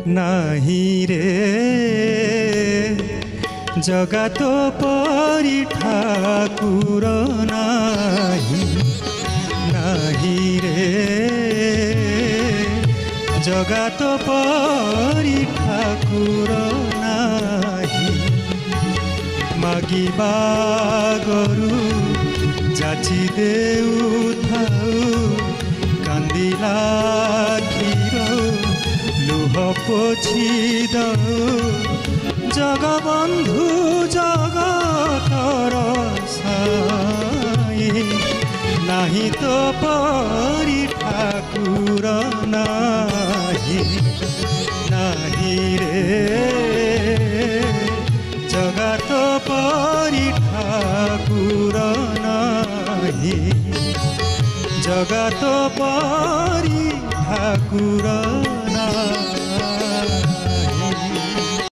নাহি রে জগত পরি ঠাকুর নাহি, নাহি রে জগত পরি ঠাকুর নাহি। মাগিবা গরু যাচি দেউথাউ, কান্দিলা ক্ষীর লুহ পোছি দউ। জগবন্ধু জগতর সাই, নাহি তো পরি ঠাকুর নাহি, নাহি রে জগত পরি ঠাকুর নাহি, জগত পরি ঠাকুর